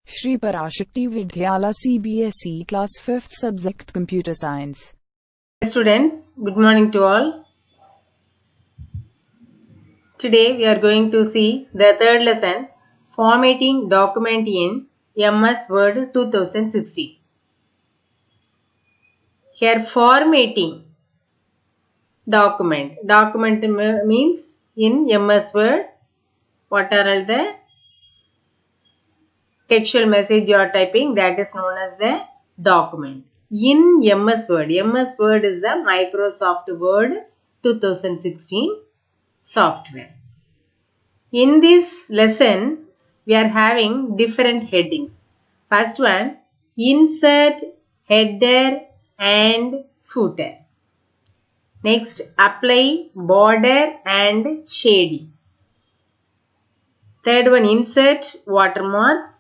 Shri Parashakti Vidyala CBSE Class 5th Subject Computer Science. Students, good morning to all. Today we are going to see the third lesson, Formatting Document in MS Word 2016. Here formatting document. Document means in MS Word what are all the textual message you are typing, that is known as the document. In MS Word. MS Word is the Microsoft Word 2016 software. In this lesson, we are having different headings. First one, insert, header and footer. Next, apply, border and shading. Third one, insert, watermark.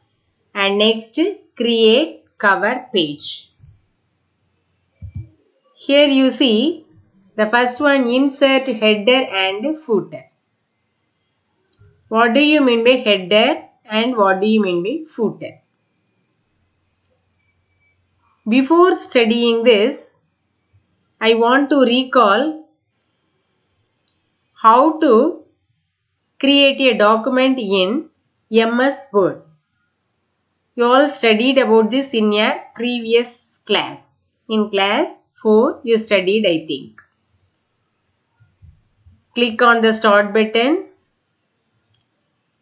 And next, create cover page. Here you see the first one, insert, header and footer. What do you mean by header and what do you mean by footer? Before studying this, I want to recall how to create a document in MS Word. You all studied about this in your previous class. In class 4, you studied, I think. Click on the start button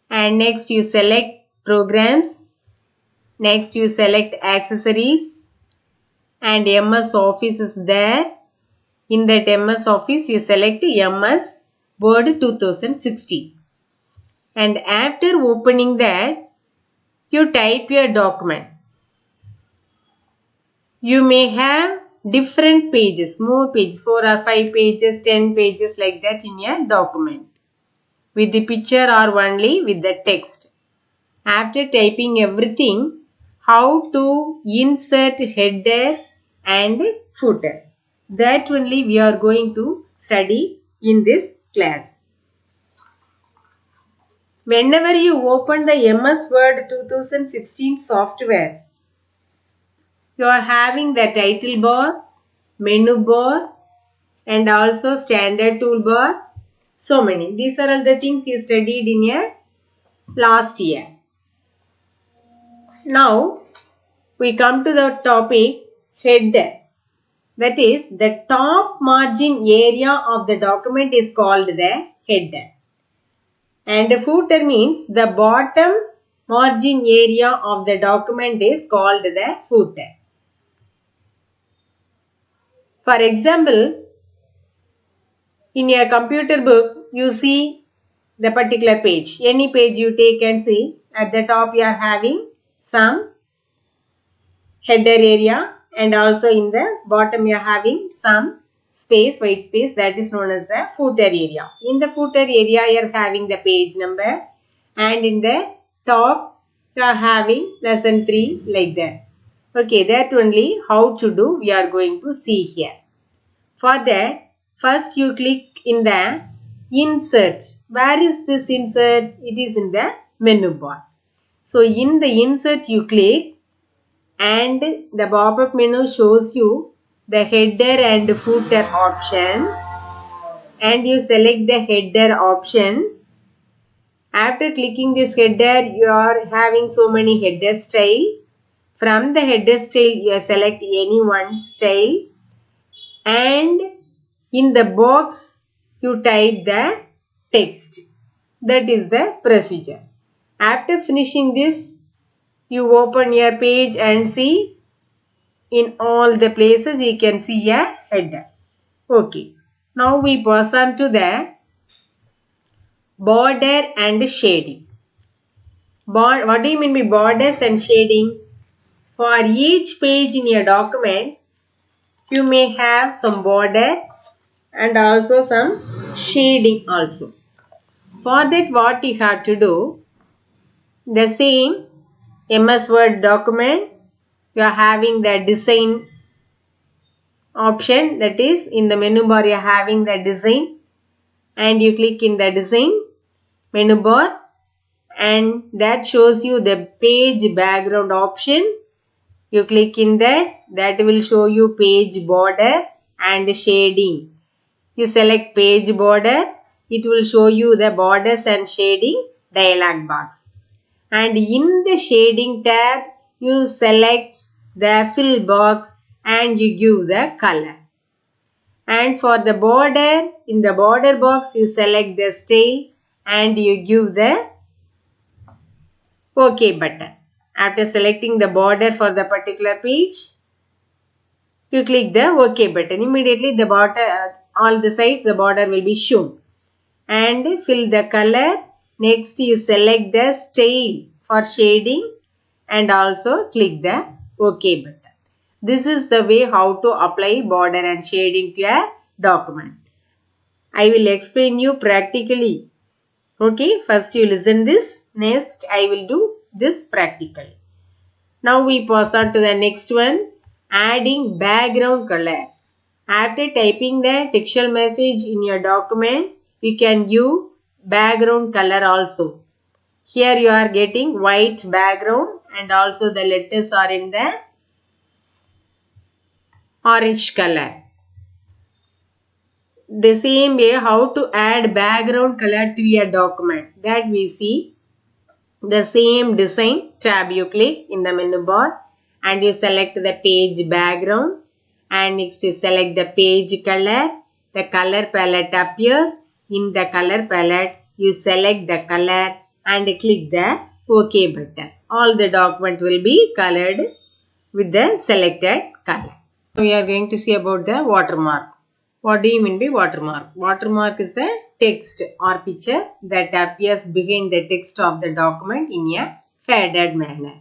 and next you select programs. Next you select accessories and MS Office is there. In that MS Office, you select MS Word 2016. And after opening that, you type your document. You may have different pages, more pages, 4 or 5 pages, 10 pages like that in your document. With the picture or only with the text. After typing everything, how to insert header and footer. That only we are going to study in this class. Whenever you open the MS Word 2016 software, you are having the title bar, menu bar and also standard toolbar. So many. These are all the things you studied in your last year. Now, we come to the topic header. That is, the top margin area of the document is called the header. And the footer means the bottom margin area of the document is called the footer. For example, in your computer book, you see the particular page. Any page you take and see, at the top you are having some header area. And also in the bottom you are having some space, white space, that is known as the footer area. In the footer area you are having the page number and in the top you are having lesson 3 like that. Okay, that only how to do we are going to see here. For that, first you click in the insert. Where is this insert? It is in the menu bar. So in the insert you click and the pop-up menu shows you the header and footer option and you select the header option. After clicking this header, you are having so many header style. From the header style, you select any one style and in the box you type the text. That is the procedure. After finishing this, you open your page and see in all the places you can see a header. Okay. Now we pass on to the border and shading. What do you mean by borders and shading? For each page in your document, you may have some border and also some shading also. For that, what you have to do, the same MS Word document, you are having the design option, that is in the menu bar you are having the design and you click in the design menu bar and that shows you the page background option. You click in that will show you page border and shading. You select page border, it will show you the borders and shading dialog box. And in the shading tab, you select the fill box and you give the color. And for the border, in the border box, you select the style and you give the OK button. After selecting the border for the particular page, you click the OK button. Immediately the border, all the sides, the border will be shown. And fill the color. Next you select the style for shading and also click the OK button. This is the way how to apply border and shading to a document. I will explain you practically. Okay, first you listen this. Next I will do this practically. Now we pass on to the next one. Adding background color. After typing the textual message in your document, you can give background color also. Here you are getting white background and also the letters are in the orange color. The same way how to add background color to your document, that we see. The same design tab you click in the menu bar and you select the page background and next you select the page color. The color palette appears. In the color palette you select the color and click the OK button. All the document will be colored with the selected color. We are going to see about the watermark. What do you mean by watermark? Watermark is the text or picture that appears behind the text of the document in a faded manner.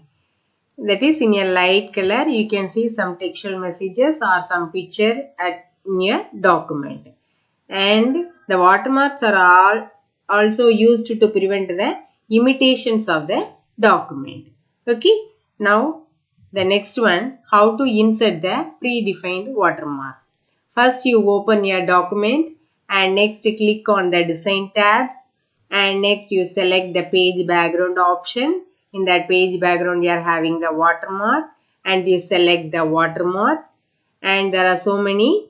That is, in a light color you can see some textual messages or some picture in your document. And the watermarks are all also used to prevent the imitations of the document. Okay. Now the next one, how to insert the predefined watermark. First you open your document and next click on the design tab and next you select the page background option. In that page background you are having the watermark and you select the watermark, and there are so many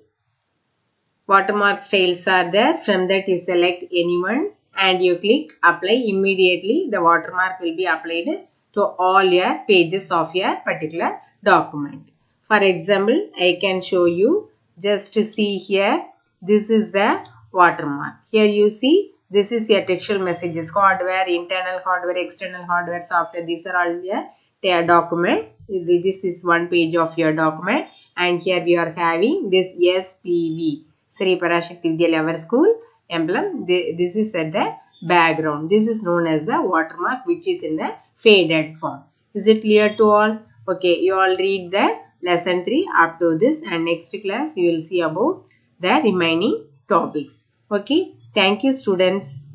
watermark styles are there. From that you select anyone and you click apply. Immediately the watermark will be applied to all your pages of your particular document. For example, I can show you. Just see here, this is the watermark. Here you see, this is your textual messages, hardware, internal hardware, external hardware, software. These are all your document. This is one page of your document and here we are having this SPV, Sri Parashakti Vidyalaya School emblem. This is at the background. This is known as the watermark, which is in the faded form. Is it clear to all? Okay, you all read the lesson 3 up to this, and next class you will see about the remaining topics. Okay, thank you students.